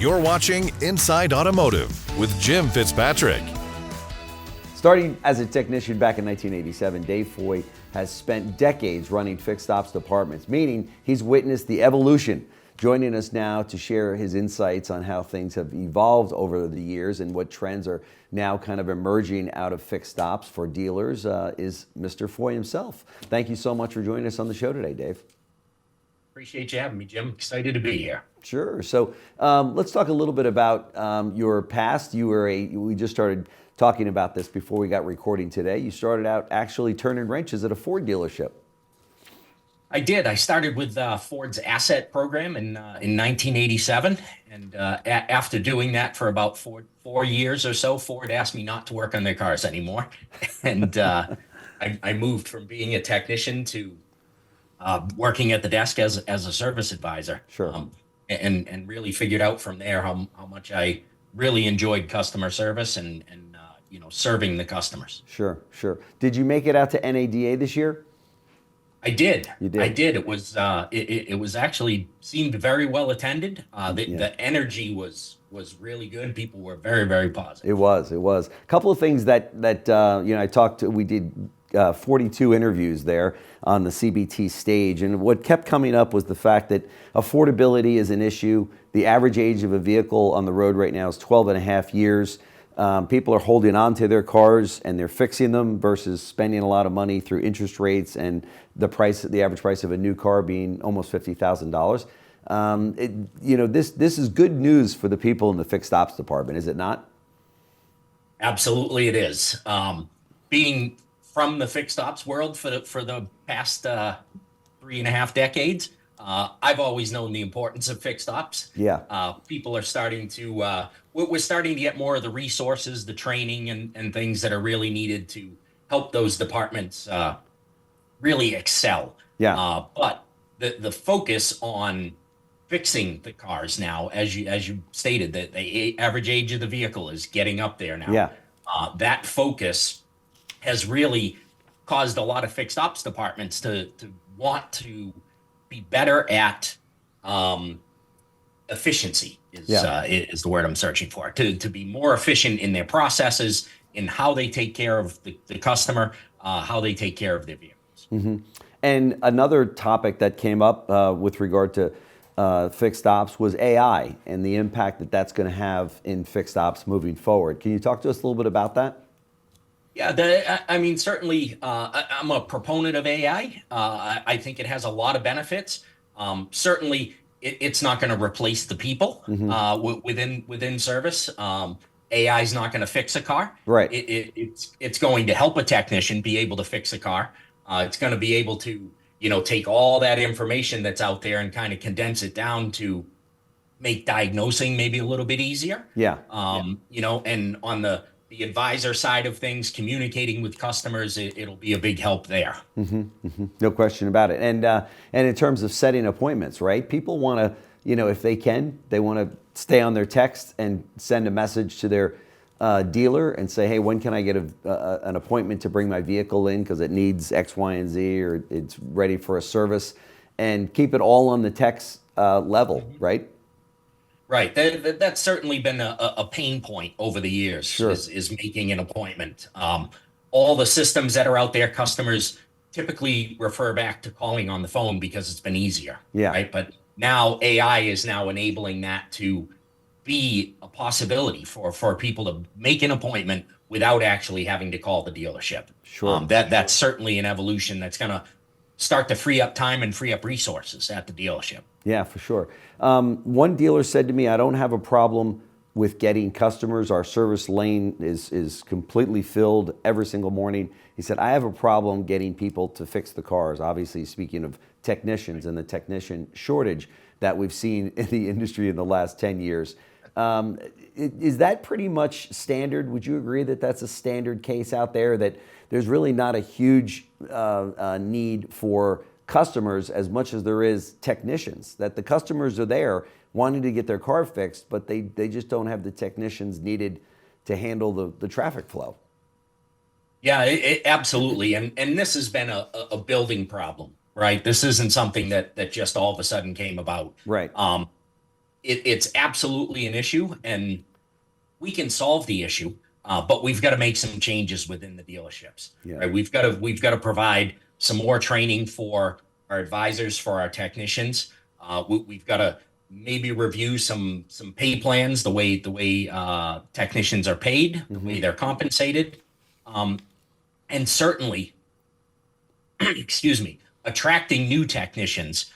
You're watching Inside Automotive with Jim Fitzpatrick. Starting as a technician back in 1987, Dave Foy has spent decades running fixed ops departments, meaning he's witnessed the evolution. Joining us now to share his insights on how things have evolved over the years and what trends are now kind of emerging out of fixed ops for dealers is Mr. Foy himself. Thank you so much for joining us on the show today, Dave. Appreciate you having me, Jim. Excited to be here. Sure. So let's talk a little bit about your past. We just started talking about this before we got recording today. You started out actually turning wrenches at a Ford dealership. I did. I started with Ford's asset program in 1987. And after doing that for about four years or so, Ford asked me not to work on their cars anymore. And I moved from being a technician to working at the desk as a service advisor. Sure. And really figured out from there how much I really enjoyed customer service and serving the customers. Sure. Did you make it out to NADA this year? I did. You did. I did. It was it was actually seemed very well attended. The energy was really good. People were very, very positive. It was. A couple of things that I talked to. We did 42 interviews there on the CBT stage, and what kept coming up was the fact that affordability is an issue. The average age of a vehicle on the road right now is 12 and a half years. People are holding on to their cars and they're fixing them versus spending a lot of money through interest rates and the average price of a new car being almost $50,000. This is good news for the people in the fixed ops department, is it not? Absolutely, it is. Being from the fixed ops world for the past 3.5 decades, I've always known the importance of fixed ops. Yeah. People are starting to, we're starting to get more of the resources, the training and things that are really needed to help those departments really excel. Yeah. But the focus on fixing the cars now, as you stated, that the average age of the vehicle is getting up there now. Yeah. That focus has really caused a lot of fixed ops departments to want to be better at efficiency is the word I'm searching for, to be more efficient in their processes, in how they take care of the customer, how they take care of their vehicles. Mm-hmm. And another topic that came up with regard to fixed ops was AI and the impact that that's going to have in fixed ops moving forward. Can you talk to us a little bit about that? Yeah, certainly I'm a proponent of AI. I think it has a lot of benefits. Certainly, it's not going to replace the people within service. AI is not going to fix a car. Right. It's going to help a technician be able to fix a car. It's going to be able to take all that information that's out there and kind of condense it down to make diagnosing maybe a little bit easier. Yeah. And on the advisor side of things, communicating with customers, it'll be a big help there. No question about it. And in terms of setting appointments, right? People want to, if they can, they want to stay on their text and send a message to their dealer and say, hey, when can I get an appointment to bring my vehicle in because it needs X, Y, and Z, or it's ready for a service, and keep it all on the text level, right? Right. That's certainly been a pain point over the years. Sure. is making an appointment. All the systems that are out there, customers typically refer back to calling on the phone because it's been easier. Yeah. Right. But now AI is now enabling that to be a possibility for people to make an appointment without actually having to call the dealership. Sure. That's certainly an evolution that's going to start to free up time and free up resources at the dealership. Yeah, for sure. One dealer said to me, I don't have a problem with getting customers. Our service lane is completely filled every single morning. He said, I have a problem getting people to fix the cars. Obviously, speaking of technicians and the technician shortage that we've seen in the industry in the last 10 years. Is that pretty much standard? Would you agree that that's a standard case out there, that there's really not a huge need for customers as much as there is technicians, that the customers are there wanting to get their car fixed, but they just don't have the technicians needed to handle the traffic flow? Yeah, absolutely. And this has been a building problem, right? This isn't something that just all of a sudden came about. Right. it's absolutely an issue, and we can solve the issue, but we've got to make some changes within the dealerships. Yeah. Right? We've got to provide some more training for our advisors, for our technicians. We've got to maybe review some pay plans, the way technicians are paid, the way they're compensated, and certainly, excuse me, attracting new technicians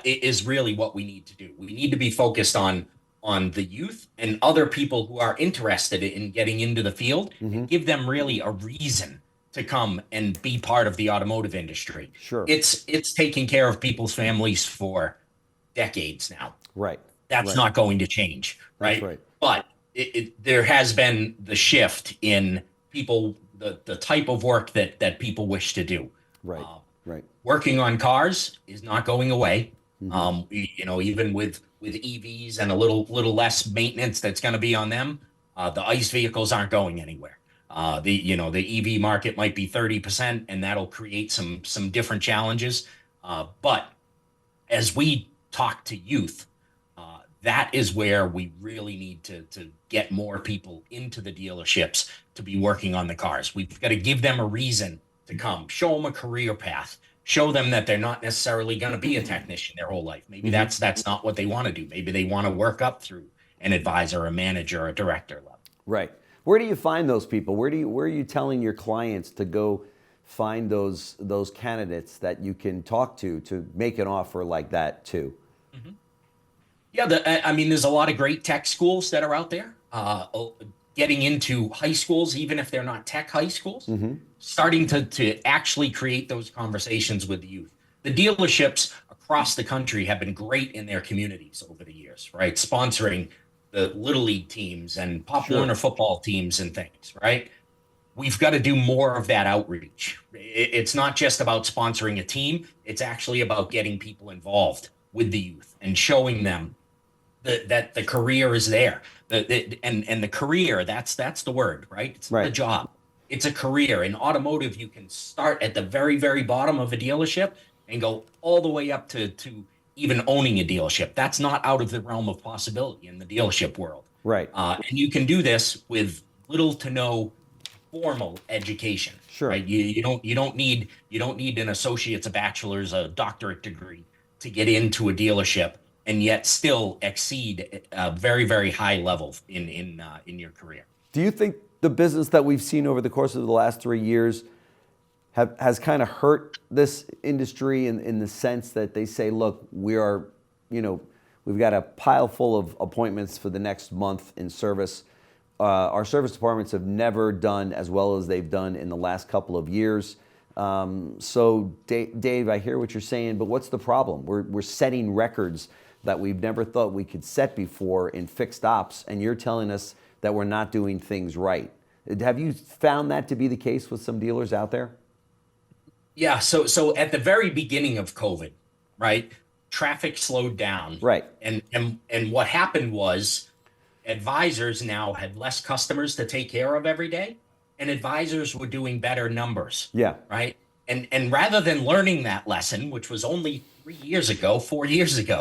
is really what we need to do. We need to be focused on the youth and other people who are interested in getting into the field, and give them really a reason to come and be part of the automotive industry. Sure. It's taking care of people's families for decades now. Right. That's not going to change. Right. That's right. But there has been the shift in people, the type of work that people wish to do. Right. Right. Working on cars is not going away. Even with EVs and a little less maintenance that's going to be on them, the ICE vehicles aren't going anywhere. The EV market might be 30%, and that'll create some different challenges. But as we talk to youth, that is where we really need to get more people into the dealerships to be working on the cars. We've got to give them a reason to come, show them a career path, show them that they're not necessarily going to be a technician their whole life. Maybe that's not what they want to do. Maybe they want to work up through an advisor, a manager, a director level. Right. Where do you find those people? Where are you telling your clients to go find those candidates that you can talk to make an offer like that to? Yeah, there's a lot of great tech schools that are out there. Getting into high schools, even if they're not tech high schools, starting to actually create those conversations with the youth. The dealerships across the country have been great in their communities over the years, right? Sponsoring the Little League teams and Pop Warner football teams and things, right? We've got to do more of that outreach. It's not just about sponsoring a team. It's actually about getting people involved with the youth and showing them that the career is there. And the career, that's the word, right? It's not a job. It's a career. In automotive, you can start at the very, very bottom of a dealership and go all the way up to even owning a dealership. That's not out of the realm of possibility in the dealership world. Right. And you can do this with little to no formal education. Sure. Right? You don't need an associate's, a bachelor's, a doctorate degree to get into a dealership and yet still exceed a very, very high level in your career. Do you think the business that we've seen over the course of the last 3 years has kind of hurt this industry in the sense that they say, look, we've got a pile full of appointments for the next month in service. Our service departments have never done as well as they've done in the last couple of years. So Dave, I hear what you're saying, but what's the problem? We're setting records that we've never thought we could set before in fixed ops, and you're telling us that we're not doing things right. Have you found that to be the case with some dealers out there? Yeah, so at the very beginning of COVID, right, traffic slowed down. Right. And what happened was advisors now had less customers to take care of every day, and advisors were doing better numbers. Yeah. Right. And rather than learning that lesson, which was only 4 years ago,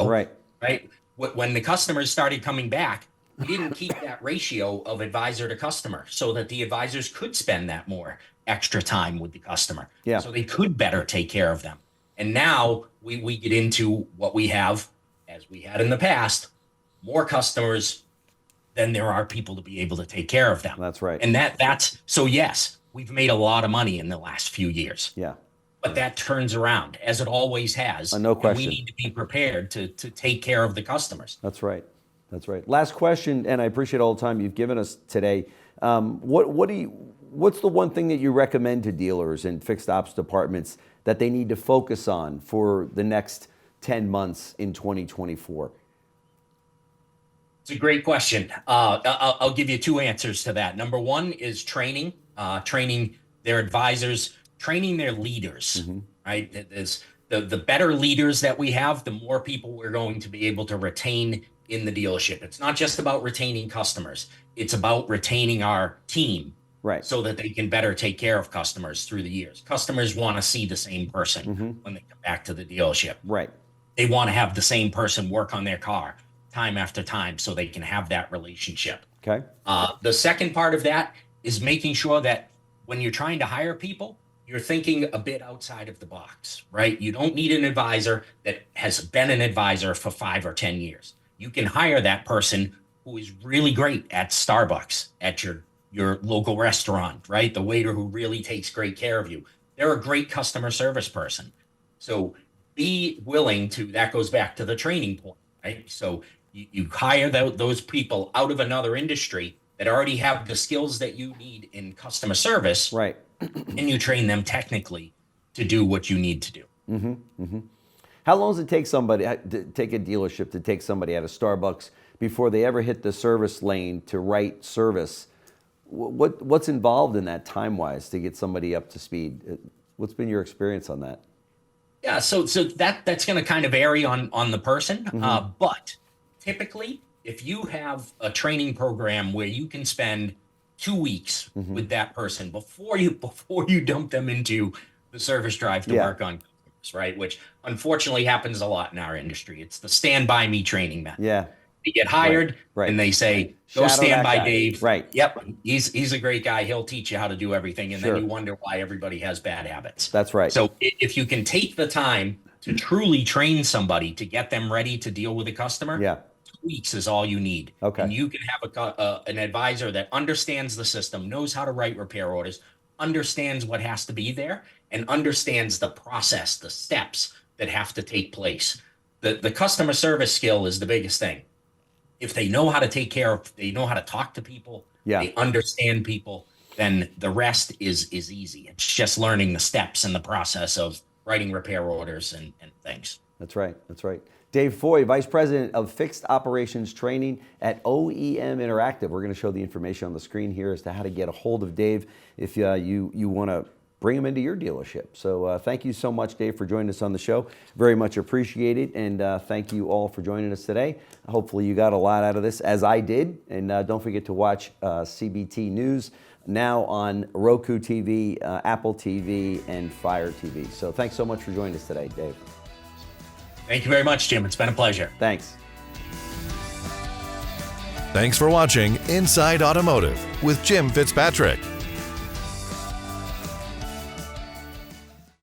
right, when the customers started coming back, we didn't keep that ratio of advisor to customer so that the advisors could spend that more extra time with the customer. Yeah. So they could better take care of them. And now we get into what we have, as we had in the past, more customers than there are people to be able to take care of them. That's right. And that's so yes, we've made a lot of money in the last few years. Yeah. But that turns around, as it always has. No question. And we need to be prepared to take care of the customers. That's right. That's right. Last question, and I appreciate all the time you've given us today. What's the one thing that you recommend to dealers and fixed ops departments that they need to focus on for the next 10 months in 2024? It's a great question. I'll give you two answers to that. Number one is training their advisors, training their leaders, right? The better leaders that we have, the more people we're going to be able to retain in the dealership. It's not just about retaining customers. It's about retaining our team, right, so that they can better take care of customers through the years. Customers want to see the same person when they come back to the dealership. Right. They want to have the same person work on their car time after time so they can have that relationship. Okay. The second part of that is making sure that when you're trying to hire people, you're thinking a bit outside of the box, right? You don't need an advisor that has been an advisor for 5 or 10 years. You can hire that person who is really great at Starbucks, at your local restaurant, right? The waiter who really takes great care of you. They're a great customer service person. So be willing to, that goes back to the training point, right? So you hire those people out of another industry that already have the skills that you need in customer service, right? And you train them technically to do what you need to do. How long does it take somebody to take a dealership to take somebody out of Starbucks before they ever hit the service lane to write service? What's involved in that time-wise to get somebody up to speed? What's been your experience on that? Yeah, so that's going to kind of vary on the person, but typically, if you have a training program where you can spend 2 weeks with that person before you dump them into the service drive to work on customers, right? Which unfortunately happens a lot in our industry. It's the stand by me training method. Yeah. They get hired and they say, go Shadow stand by guy. Dave. Right. Yep. He's a great guy. He'll teach you how to do everything. And then you wonder why everybody has bad habits. That's right. So if you can take the time to truly train somebody to get them ready to deal with a customer, 2 weeks is all you need. Okay. And you can have an advisor that understands the system, knows how to write repair orders, understands what has to be there, and understands the process, the steps that have to take place. The customer service skill is the biggest thing. If they know how to take care of, they know how to talk to people, they understand people, then the rest is easy. It's just learning the steps and the process of writing repair orders and things. That's right. That's right. Dave Foy, Vice President of Fixed Operations Training at OEM Interactive. We're going to show the information on the screen here as to how to get a hold of Dave if you want to bring him into your dealership. So thank you so much, Dave, for joining us on the show. Very much appreciated. And thank you all for joining us today. Hopefully you got a lot out of this, as I did. And don't forget to watch CBT News now on Roku TV, Apple TV, and Fire TV. So thanks so much for joining us today, Dave. Thank you very much, Jim. It's been a pleasure. Thanks. Thanks for watching Inside Automotive with Jim Fitzpatrick.